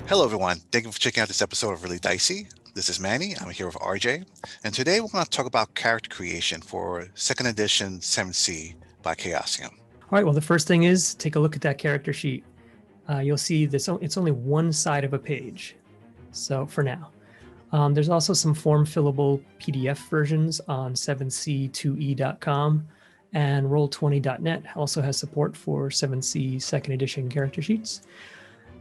Hello, everyone. Thank you for checking out this episode of Really Dicey. This is Manny. I'm here with RJ. And today we're going to talk about character creation for 2nd edition 7C by Chaosium. All right, well, the first thing is take a look at that character sheet. You'll see this, it's only one side of a page. So for now, there's also some form fillable PDF versions on 7c2e.com, and roll20.net also has support for 7C 2nd edition character sheets.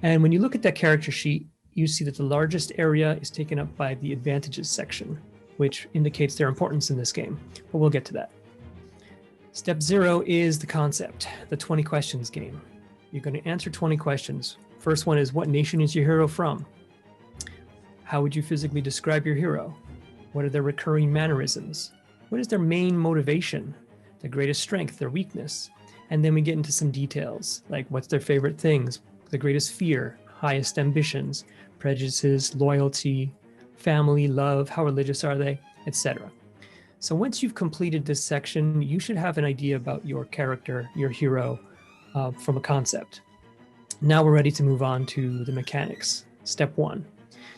And when you look at that character sheet, you see that the largest area is taken up by the advantages section, which indicates their importance in this game, but we'll get to that. Step 0 is the concept, the 20 questions game. You're going to answer 20 questions. First one is, what nation is your hero from? How would you physically describe your hero? What are their recurring mannerisms? What is their main motivation? Their greatest strength, their weakness? And then we get into some details, like what's their favorite things, the greatest fear, highest ambitions, prejudices, loyalty, family, love, how religious are they, etc. So once you've completed this section, you should have an idea about your character, your hero, from a concept. Now we're ready to move on to the mechanics. Step 1.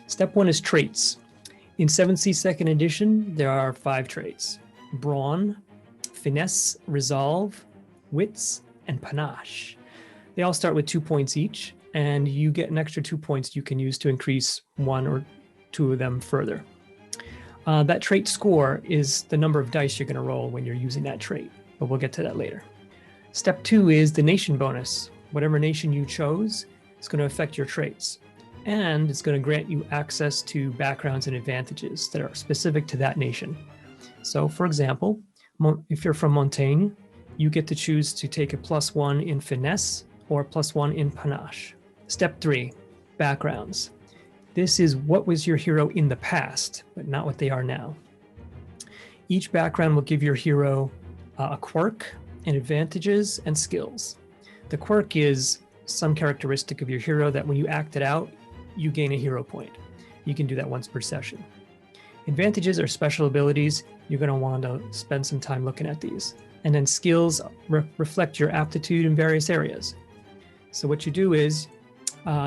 Step 1 is traits. In 7C 2nd edition, there are 5 traits: brawn, finesse, resolve, wits, and panache. They all start with 2 points each, and you get an extra 2 points you can use to increase 1 or 2 of them further. That trait score is the number of dice you're going to roll when you're using that trait, but we'll get to that later. Step 2 is the nation bonus. Whatever nation you chose is going to affect your traits, and it's going to grant you access to backgrounds and advantages that are specific to that nation. So, for example, if you're from Montaigne, you get to choose to take a +1 in finesse or +1 in panache. Step 3, backgrounds. This is what was your hero in the past, but not what they are now. Each background will give your hero a quirk and advantages and skills. The quirk is some characteristic of your hero that when you act it out, you gain a hero point. You can do that once per session. Advantages are special abilities. You're going to want to spend some time looking at these. And then skills reflect your aptitude in various areas. So what you do is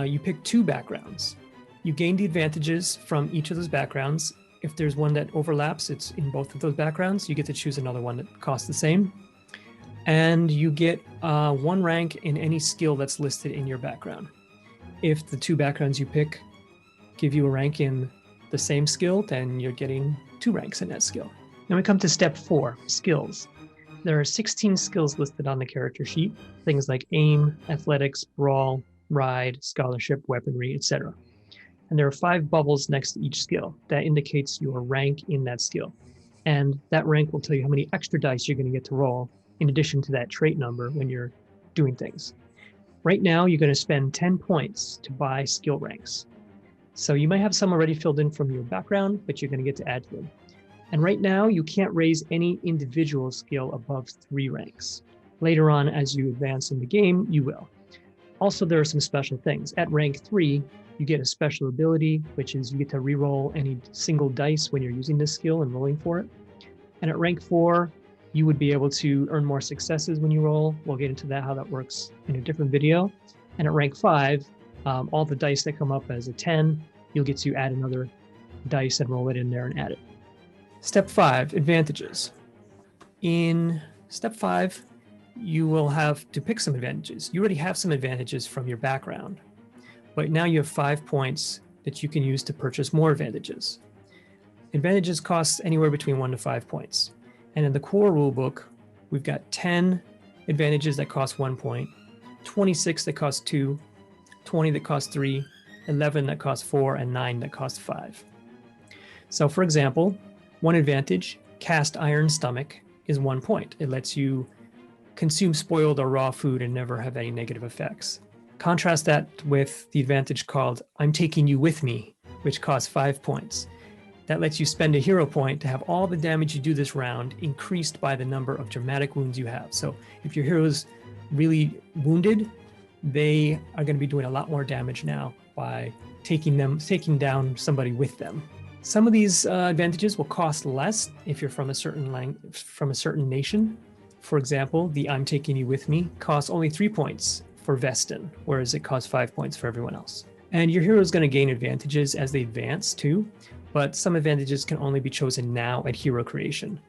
you pick 2 backgrounds. You gain the advantages from each of those backgrounds. If there's one that overlaps, it's in both of those backgrounds. You get to choose another one that costs the same. And you get 1 rank in any skill that's listed in your background. If the 2 backgrounds you pick give you a rank in the same skill, then you're getting 2 ranks in that skill. Now we come to step 4, skills. There are 16 skills listed on the character sheet, things like aim, athletics, brawl, ride, scholarship, weaponry, etc. And there are 5 bubbles next to each skill. That indicates your rank in that skill. And that rank will tell you how many extra dice you're going to get to roll in addition to that trait number when you're doing things. Right now, you're going to spend 10 points to buy skill ranks. So you might have some already filled in from your background, but you're going to get to add to them. And right now, you can't raise any individual skill above 3 ranks. Later on, as you advance in the game, you will. Also, there are some special things. At rank 3, you get a special ability, which is you get to reroll any single dice when you're using this skill and rolling for it. And at rank 4, you would be able to earn more successes when you roll. We'll get into that, how that works in a different video. And at rank 5, all the dice that come up as a 10, you'll get to add another dice and roll it in there and add it. Step 5, advantages. In step 5, you will have to pick some advantages. You already have some advantages from your background, but now you have 5 points that you can use to purchase more advantages. Advantages cost anywhere between 1 to 5 points. And in the core rulebook, we've got 10 advantages that cost 1 point, 26 that cost 2, 20 that cost 3, 11 that cost 4, and 9 that cost 5. So for example, one advantage, cast iron stomach, is 1 point. It lets you consume spoiled or raw food and never have any negative effects. Contrast that with the advantage called I'm taking you with me, which costs 5 points. That lets you spend a hero point to have all the damage you do this round increased by the number of dramatic wounds you have. So if your hero's really wounded, they are going to be doing a lot more damage now by taking down somebody with them. Some of these advantages will cost less if you're from a certain nation. For example, the I'm taking you with me costs only 3 points for Vestin, whereas it costs 5 points for everyone else. And your hero is going to gain advantages as they advance too, but some advantages can only be chosen now at hero creation.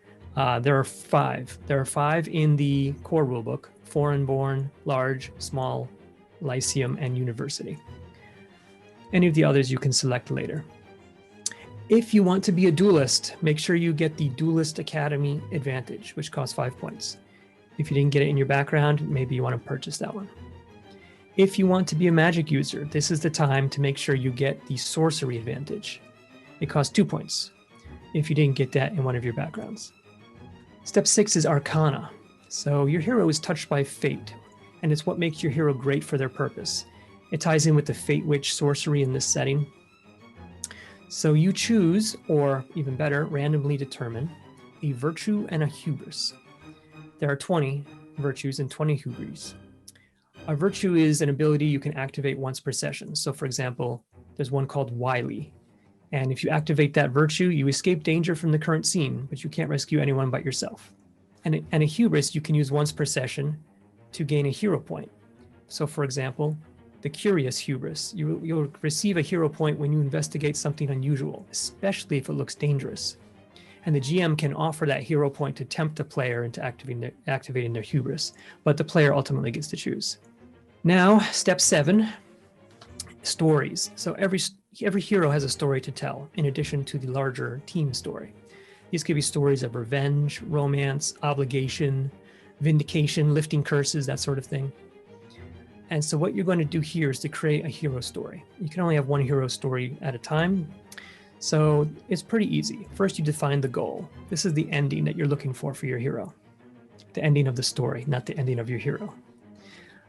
There are five. There are five in the core rulebook: foreign born, large, small, lyceum, and university. Any of the others you can select later. If you want to be a duelist, make sure you get the Duelist Academy Advantage, which costs 5 points. If you didn't get it in your background, maybe you want to purchase that one. If you want to be a magic user, this is the time to make sure you get the Sorcery Advantage. It costs 2 points if you didn't get that in one of your backgrounds. Step 6 is Arcana. So your hero is touched by fate, and it's what makes your hero great for their purpose. It ties in with the Fate Witch sorcery in this setting. So you choose, or even better, randomly determine a virtue and a hubris. There are 20 virtues and 20 hubris. A virtue is an ability you can activate once per session. So for example, there's one called Wily. And if you activate that virtue, you escape danger from the current scene, but you can't rescue anyone but yourself. And a hubris you can use once per session to gain a hero point. So for example, the Curious Hubris. You'll receive a hero point when you investigate something unusual, especially if it looks dangerous. And the GM can offer that hero point to tempt the player into activating their hubris, but the player ultimately gets to choose. Now, step 7, stories. So every hero has a story to tell, in addition to the larger team story. These could be stories of revenge, romance, obligation, vindication, lifting curses, that sort of thing. And so what you're going to do here is to create a hero story. You can only have one hero story at a time. So it's pretty easy. First, you define the goal. This is the ending that you're looking for your hero. The ending of the story, not the ending of your hero.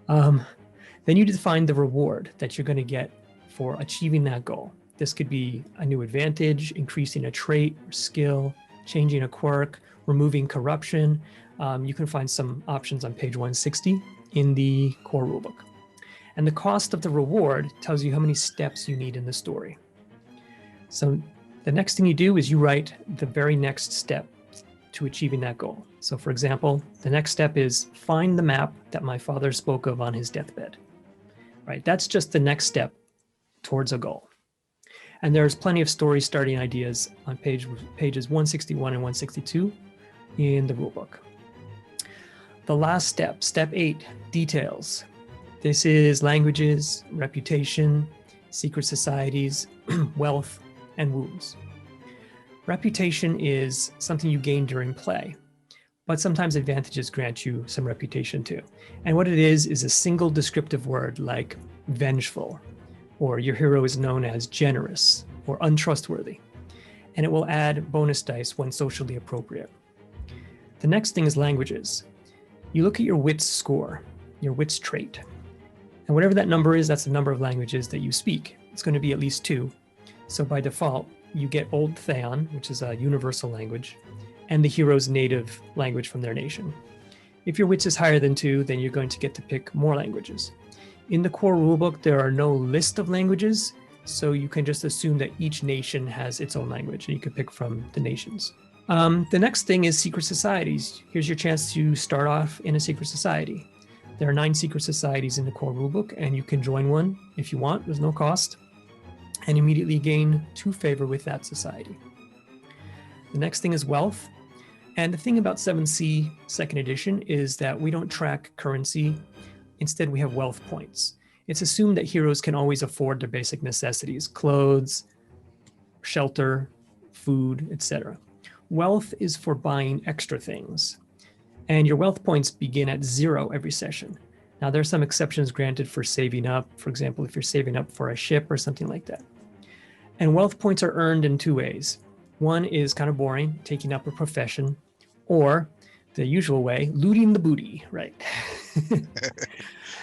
Then you define the reward that you're going to get for achieving that goal. This could be a new advantage, increasing a trait or skill, changing a quirk, removing corruption. You can find some options on page 160 in the core rulebook. And the cost of the reward tells you how many steps you need in the story. So the next thing you do is you write the very next step to achieving that goal. So for example, the next step is find the map that my father spoke of on his deathbed. Right? That's just the next step towards a goal. And there's plenty of story starting ideas on pages 161 and 162 in the rulebook. The last step, step 8, details. This is languages, reputation, secret societies, wealth, and wounds. Reputation is something you gain during play, but sometimes advantages grant you some reputation too. And what it is a single descriptive word like vengeful, or your hero is known as generous or untrustworthy, and it will add bonus dice when socially appropriate. The next thing is languages. You look at your wits score, your wits trait, and whatever that number is, that's the number of languages that you speak. It's going to be at least 2. So by default, you get Old Theon, which is a universal language, and the hero's native language from their nation. If your wits is higher than 2, then you're going to get to pick more languages. In the core rulebook, there are no list of languages, so you can just assume that each nation has its own language, and you can pick from the nations. The next thing is secret societies. Here's your chance to start off in a secret society. There are 9 secret societies in the core rulebook, and you can join one if you want. There's no cost, and immediately gain 2 favor with that society. The next thing is wealth. And the thing about 7C 2nd edition is that we don't track currency. Instead, we have wealth points. It's assumed that heroes can always afford their basic necessities: clothes, shelter, food, etc. Wealth is for buying extra things. And your wealth points begin at 0 every session. Now, there are some exceptions granted for saving up. For example, if you're saving up for a ship or something like that. And wealth points are earned in 2 ways. One is kind of boring, taking up a profession, or the usual way, looting the booty, right?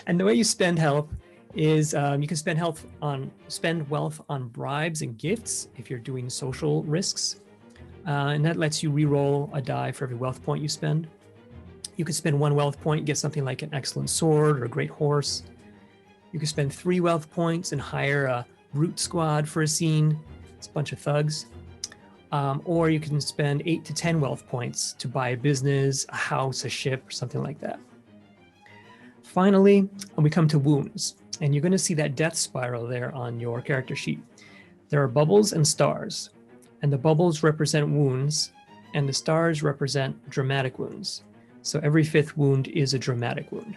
And the way you spend health is you can spend wealth on bribes and gifts if you're doing social risks. And that lets you re-roll a die for every wealth point you spend. You could spend 1 wealth point, get something like an excellent sword or a great horse. You could spend 3 wealth points and hire a brute squad for a scene. It's a bunch of thugs. Or you can spend 8 to 10 wealth points to buy a business, a house, a ship, or something like that. Finally, we come to wounds. And you're going to see that death spiral there on your character sheet. There are bubbles and stars, and the bubbles represent wounds, and the stars represent dramatic wounds. So every 5th wound is a dramatic wound.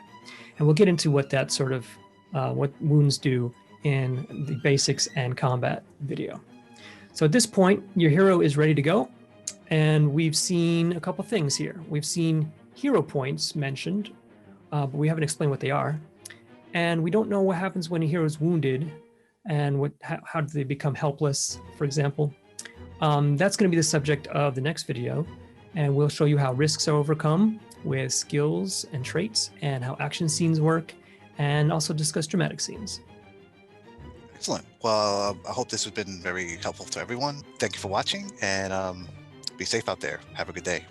And we'll get into what that sort of, what wounds do in the basics and combat video. So at this point, your hero is ready to go. And we've seen a couple things here. We've seen hero points mentioned, but we haven't explained what they are. And we don't know what happens when a hero is wounded and how do they become helpless, for example. That's going to be the subject of the next video. And we'll show you how risks are overcome with skills and traits and how action scenes work, and also discuss dramatic scenes. Excellent. Well, I hope this has been very helpful to everyone. Thank you for watching, and be safe out there. Have a good day.